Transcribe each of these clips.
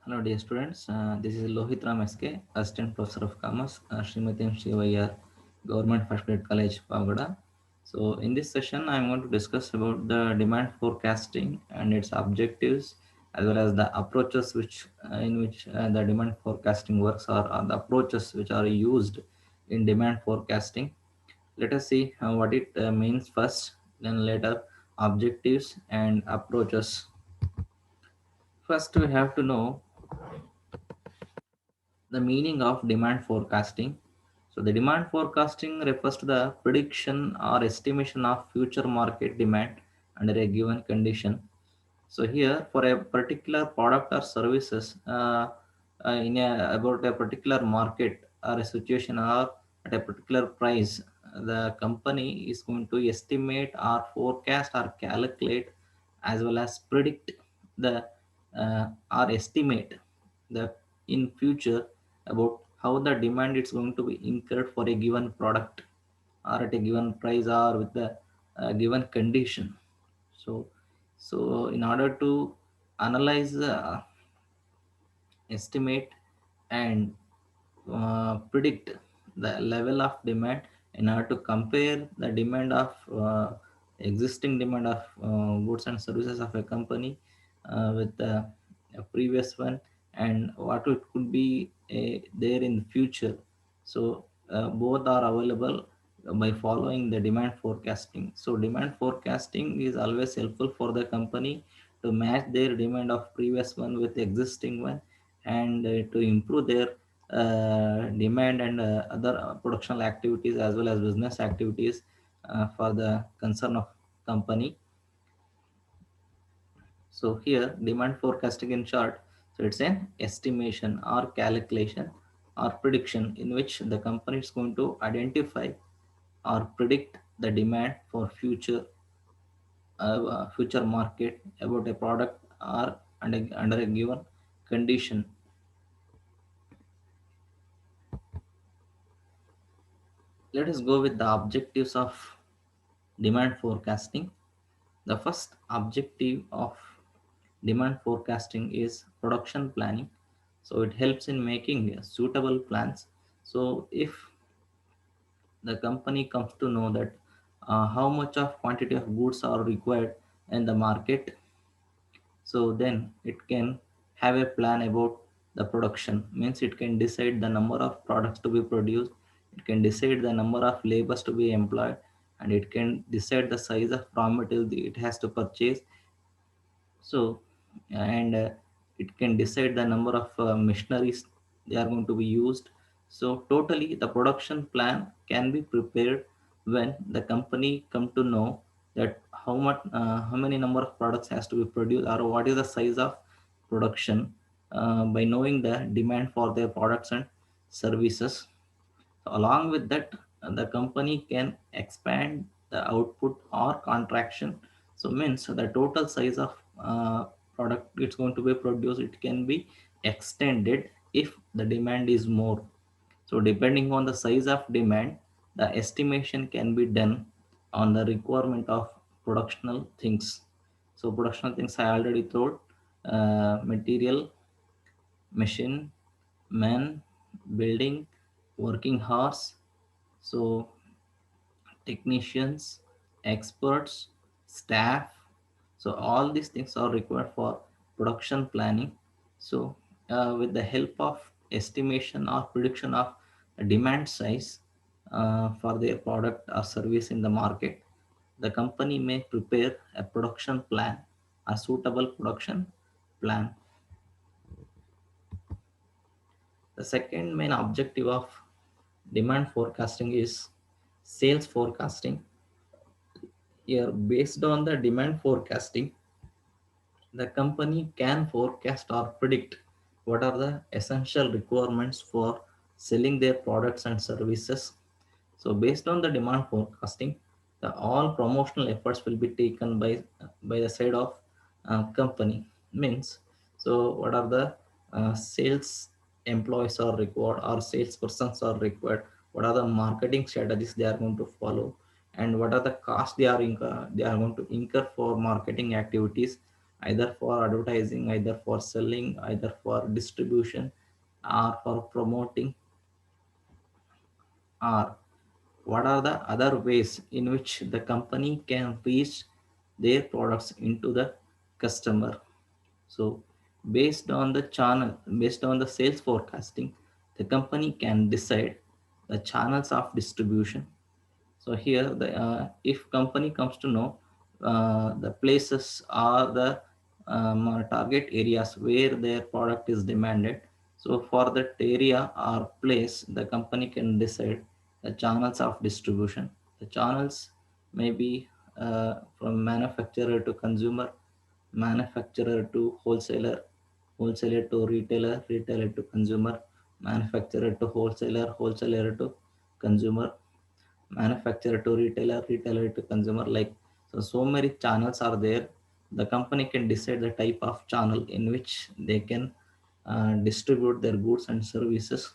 Hello, dear students. This is Lohit Ram SK, Assistant Professor of Commerce, Srimati M. Shivayar, Government First Grade College, Pagoda. So, in this session, I'm going to discuss about the demand forecasting and its objectives, as well as the approaches in which the demand forecasting works, or the approaches which are used in demand forecasting. Let us see what it means first, then later objectives and approaches. First, we have to know the meaning of demand forecasting. So, the demand forecasting refers to the prediction or estimation of future market demand under a given condition. So, here for a particular product or services about a particular market or a situation or at a particular price, the company is going to estimate or forecast or calculate as well as predict the or estimate the in future about how the demand is going to be incurred for a given product or at a given price or with the given condition. So so in order to analyze, estimate and predict the level of demand in order to compare the demand of existing demand of goods and services of a company with the previous one, and what it could be there in the future. So both are available by following the demand forecasting. So demand forecasting is always helpful for the company to match their demand of previous one with existing one, and to improve their demand and other production activities as well as business activities for the concern of company. So here demand forecasting in short, so it's an estimation or calculation or prediction in which the company is going to identify or predict the demand for future market about a product or under a given condition. Let us go with the objectives of demand forecasting. The first objective of demand forecasting is production planning. So it helps in making suitable plans. So if the company comes to know that how much of quantity of goods are required in the market, so then it can have a plan about the production. Means it can decide the number of products to be produced, it can decide the number of labors to be employed, and it can decide the size of raw material it has to purchase. So and it can decide the number of machineries they are going to be used. So totally the production plan can be prepared when the company come to know that how many number of products has to be produced or what is the size of production, by knowing the demand for their products and services. So along with that, the company can expand the output or contraction. So means the total size of product it's going to be produced, it can be extended if the demand is more. So depending on the size of demand, the estimation can be done on the requirement of productional things. So productional things I already told: material, machine, man, building, working hours. So technicians, experts, staff. So all these things are required for production planning. So with the help of estimation or prediction of demand size for their product or service in the market, the company may prepare a production plan, a suitable production plan. The second main objective of demand forecasting is sales forecasting. Here, based on the demand forecasting, the company can forecast or predict what are the essential requirements for selling their products and services. So, based on the demand forecasting, all promotional efforts will be taken by the side of company. Means, so what are the sales employees are required or salespersons are required? What are the marketing strategies they are going to follow, and what are the costs they are going to incur for marketing activities, either for advertising, either for selling, either for distribution, or for promoting, or what are the other ways in which the company can reach their products into the customer. So based on the sales forecasting, the company can decide the channels of distribution. So here, if company comes to know the places or the target areas where their product is demanded, so for that area or place, the company can decide the channels of distribution. The channels may be from manufacturer to consumer, manufacturer to wholesaler, wholesaler to retailer, retailer to consumer, manufacturer to wholesaler, wholesaler to consumer, manufacturer to retailer, retailer to consumer. Like, so many channels are there. The company can decide the type of channel in which they can distribute their goods and services,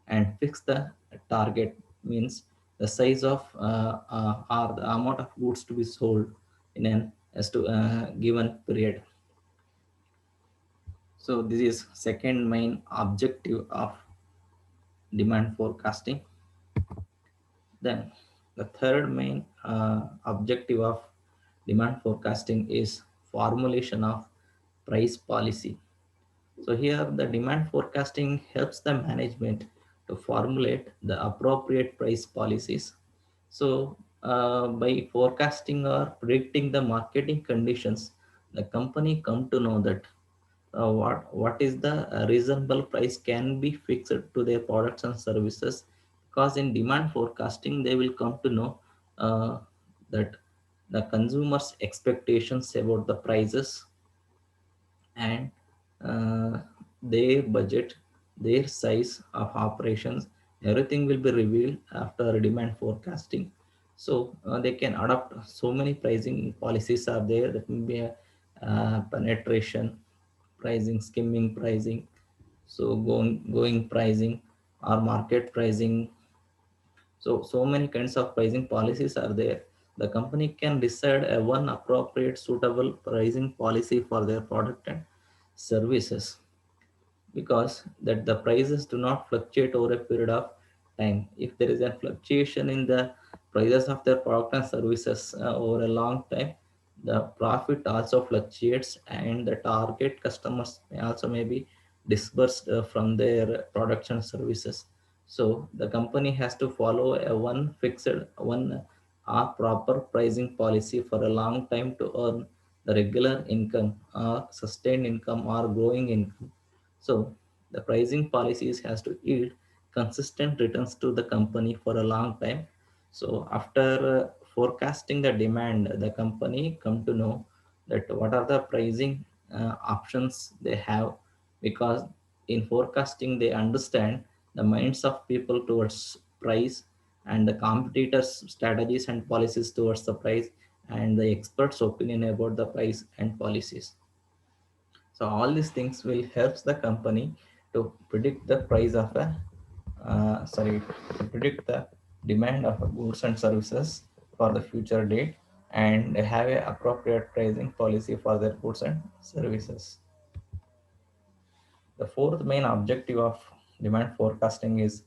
and fix the target, means the size of or the amount of goods to be sold in an as to given period. So this is second main objective of demand forecasting. Then the third main objective of demand forecasting is formulation of price policy. So here the demand forecasting helps the management to formulate the appropriate price policies. So by forecasting or predicting the marketing conditions, the company come to know that what is the reasonable price can be fixed to their products and services, because in demand forecasting they will come to know uh, that the consumers expectations about the prices, and uh, their budget, their size of operations, everything will be revealed after demand forecasting. So they can adopt so many pricing policies are there, that may be a penetration pricing, skimming pricing, so going pricing, or market pricing. So many kinds of pricing policies are there. The company can decide a one appropriate suitable pricing policy for their product and services, because that the prices do not fluctuate over a period of time. If there is a fluctuation in the prices of their product and services over a long time, the profit also fluctuates, and the target customers may also may be dispersed from their products and services. So the company has to follow a one fixed one proper pricing policy for a long time to earn the regular income or sustained income or growing income. So the pricing policies has to yield consistent returns to the company for a long time. So after forecasting the demand, the company come to know that what are the pricing options they have, because in forecasting they understand the minds of people towards price, and the competitors strategies and policies towards the price, and the experts opinion about the price and policies. So all these things will help the company to predict the price of a to predict the demand of goods and services for the future date, and have a appropriate pricing policy for their goods and services. The fourth main objective of demand forecasting is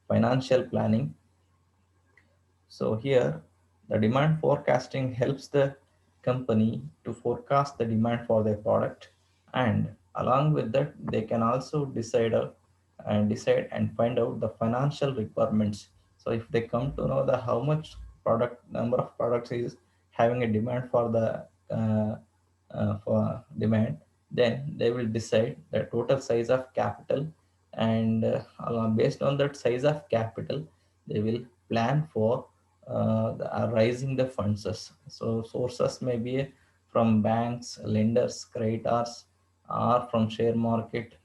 financial planning. So here, the demand forecasting helps the company to forecast the demand for their product, and along with that, they can also decide and find out the financial requirements. So if they come to know the how much product number of products is having a demand for the for demand, then they will decide the total size of capital, and based on that size of capital, they will plan for raising the funds. So sources may be from banks, lenders, creditors, or from share market.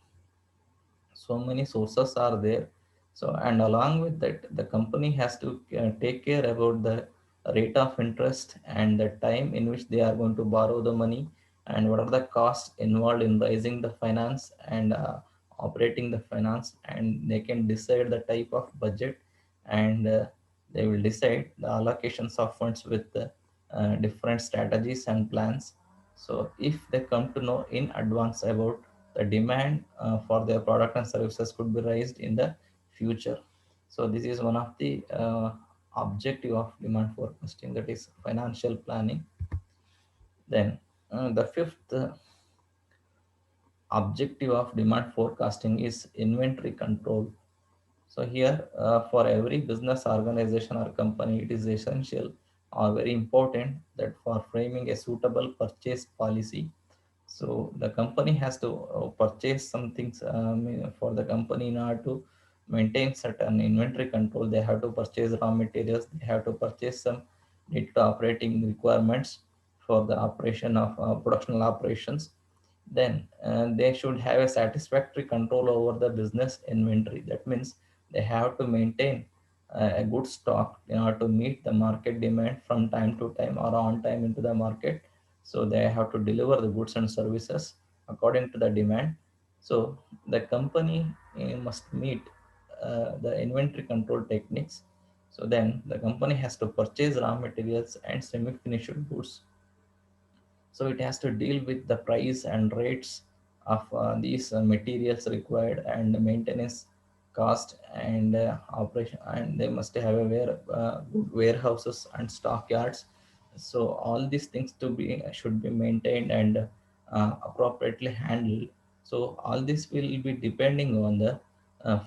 So many sources are there. So, and along with that, the company has to take care about the rate of interest and the time in which they are going to borrow the money, and what are the costs involved in raising the finance and operating the finance, and they can decide the type of budget, and they will decide the allocations of funds with different strategies and plans. So if they come to know in advance about the demand for their product and services could be raised in the future. So this is one of the objective of demand forecasting, that is financial planning. Then the fifth objective of demand forecasting is inventory control. So here, for every business organization or company, it is essential or very important that for framing a suitable purchase policy, so the company has to purchase some things for the company in order to maintain certain inventory control. They have to purchase raw materials. They have to purchase some need to operating requirements for the operation of productional operations. Then they should have a satisfactory control over the business inventory. That means they have to maintain a good stock in order to meet the market demand from time to time or on time into the market. So they have to deliver the goods and services according to the demand. So the company must meet the inventory control techniques. So then the company has to purchase raw materials and semi-finished goods, so it has to deal with the price and rates of these materials required and the maintenance cost and operation, and they must have a good warehouses and stockyards. So all these things to be should be maintained and appropriately handled. So all this will be depending on the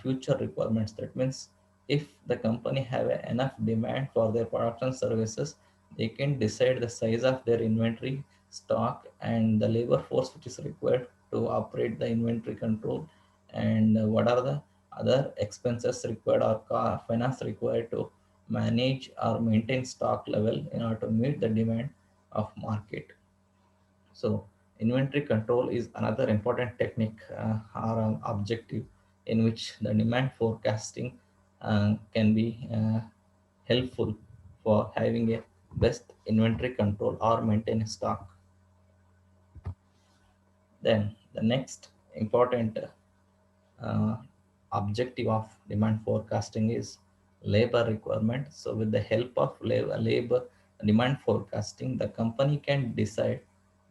future requirements. That means if the company have enough demand for their products and services, they can decide the size of their inventory stock and the labor force which is required to operate the inventory control, and what are the other expenses required or finance required to manage or maintain stock level in order to meet the demand of market. So inventory control is another important technique or objective in which the demand forecasting can be helpful for having a best inventory control or maintain stock. Then the next important uh, objective of demand forecasting is labor requirement. So with the help of labor demand forecasting, the company can decide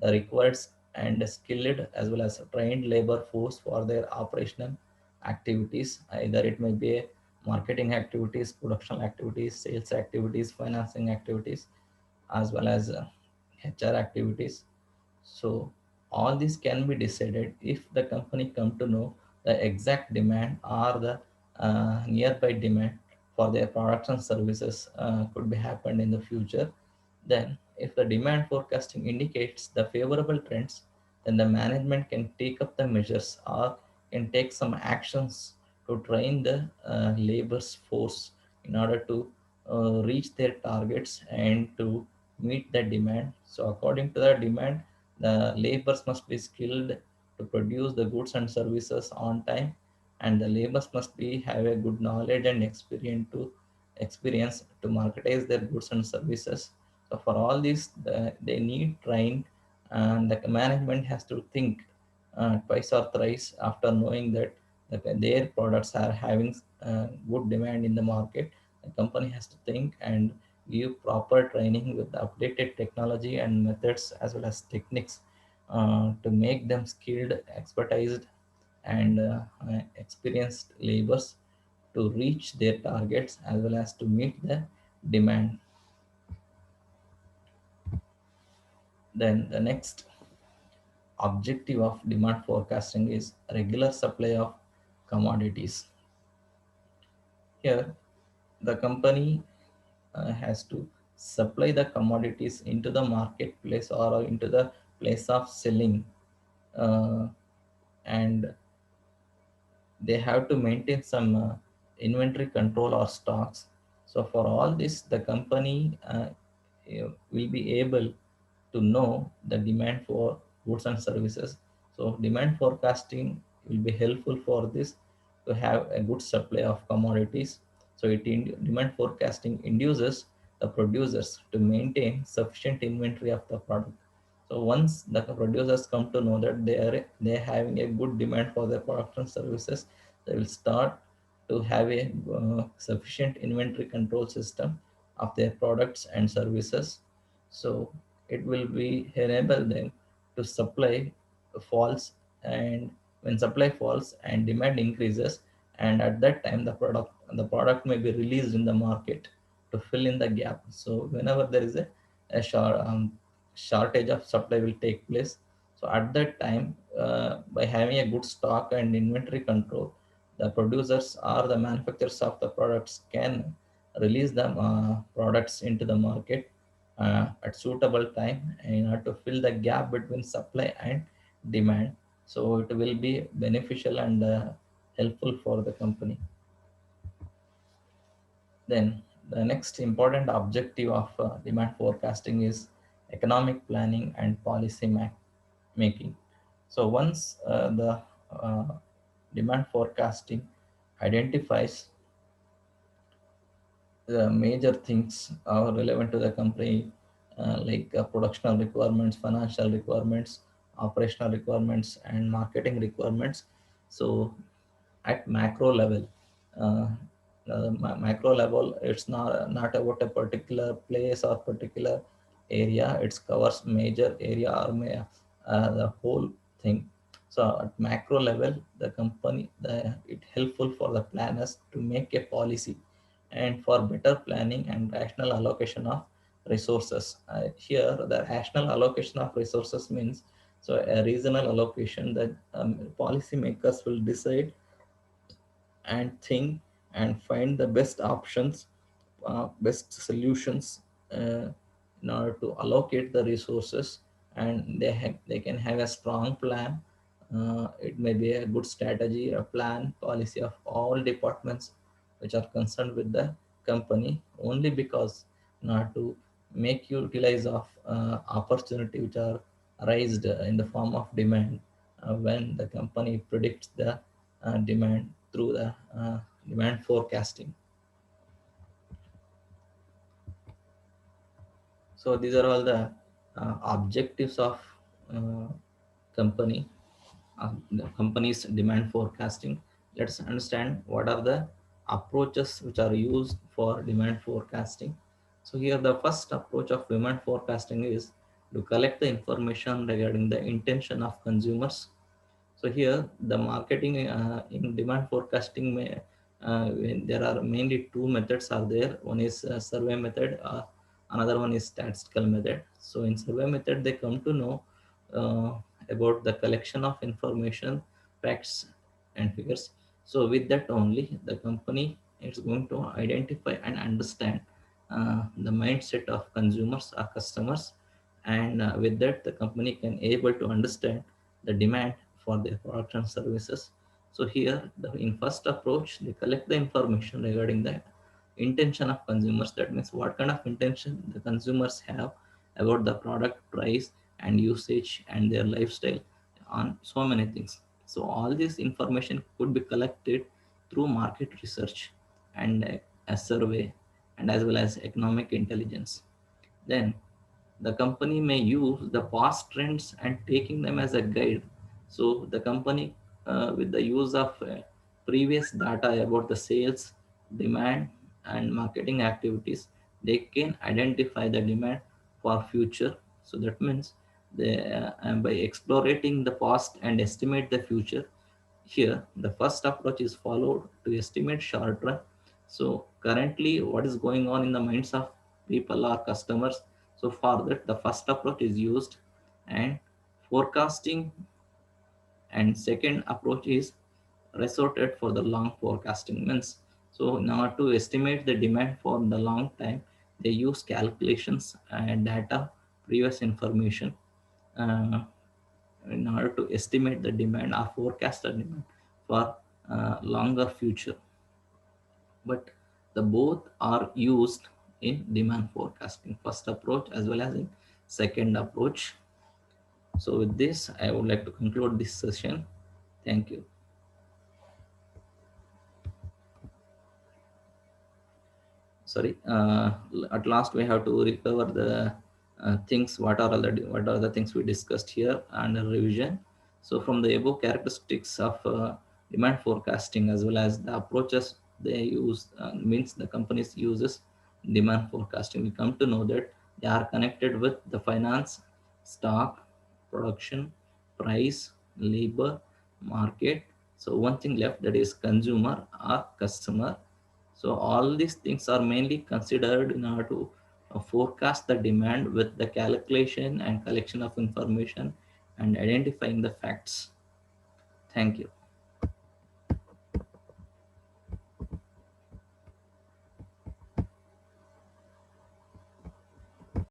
the required and skilled as well as trained labor force for their operational activities. Either it may be marketing activities, production activities, sales activities, financing activities, as well as HR activities. So all this can be decided if the company come to know the exact demand or the nearby demand for their products and services could be happened in the future. Then if the demand forecasting indicates the favorable trends, then the management can take up the measures or can take some actions to train the labor's force in order to reach their targets and to meet the demand. So according to the demand, the laborers must be skilled to produce the goods and services on time, and the laborers must be have a good knowledge and experience to marketize their goods and services. So for all this, they need train, and the management has to think twice or thrice after knowing that their products are having good demand in the market. The company has to think and give proper training with the updated technology and methods as well as techniques to make them skilled, expertised, and experienced laborers to reach their targets as well as to meet the demand. Then the next objective of demand forecasting is regular supply of commodities. Here, the company has to supply the commodities into the marketplace or into the place of selling, uh, and they have to maintain some inventory control or stocks. So for all this, the company will be able to know the demand for goods and services. So demand forecasting will be helpful for this to have a good supply of commodities. So demand forecasting induces the producers to maintain sufficient inventory of the product. So once the producers come to know that they are having a good demand for their products and services, they will start to have a sufficient inventory control system of their products and services. So it will be enable them to supply falls, and when supply falls and demand increases, and at that time the product may be released in the market to fill in the gap. So whenever there is a shortage of supply will take place. So at that time, by having a good stock and inventory control, the producers or the manufacturers of the products can release the products into the market at suitable time in order to fill the gap between supply and demand. So it will be beneficial and helpful for the company. Then the next important objective of demand forecasting is economic planning and policy making. So once the uh, demand forecasting identifies the major things are relevant to the company, like productional requirements, financial requirements, operational requirements, and marketing requirements. So at macro level, uh, macro level, it's not about a particular place or particular area. It covers major area or the whole thing. So at macro level, it helpful for the planners to make a policy and for better planning and rational allocation of resources. Here, the rational allocation of resources means so a regional allocation that policymakers will decide and think and find the best options, best solutions in order to allocate the resources, and they can have a strong plan. It may be a good strategy, a plan, policy of all departments which are concerned with the company, only because in order to make utilize of opportunity which are raised in the form of demand when the company predicts the demand through the demand forecasting. So these are all the objectives of uh, company, the company's demand forecasting. Let's understand what are the approaches which are used for demand forecasting. So here the first approach of demand forecasting is to collect the information regarding the intention of consumers. So here the marketing in demand forecasting there are mainly two methods are there. One is survey method, another one is statistical method. So in survey method they come to know uh, about the collection of information, facts and figures. So with that only the company is going to identify and understand the mindset of consumers or customers, and with that the company can able to understand the demand for their products and services. So here, in first approach, they collect the information regarding the intention of consumers. That means what kind of intention the consumers have about the product price and usage and their lifestyle on so many things. So all this information could be collected through market research and a survey, and as well as economic intelligence. Then the company may use the past trends and taking them as a guide. So the company, with the use of previous data about the sales, demand, and marketing activities, they can identify the demand for future. So that means and by exploring the past and estimate the future. Here, the first approach is followed to estimate short run. So currently, what is going on in the minds of people or customers? So for that, the first approach is used, and forecasting, and second approach is resorted for the long forecasting. Means so in order to estimate the demand for the long time, they use calculations and data, previous information, uh, in order to estimate the demand or forecast the demand for longer future. But the both are used in demand forecasting, first approach as well as in second approach. So with this I would like to conclude this session. Thank you. Sorry, at last we have to recover the things, what are the things we discussed here, and a revision. So from the above characteristics of demand forecasting as well as the approaches they use, means the companies uses demand forecasting, we come to know that they are connected with the finance, stock, production, price, labor, market. So one thing left, that is consumer or customer. So all these things are mainly considered in order to forecast the demand with the calculation and collection of information and identifying the facts. Thank you.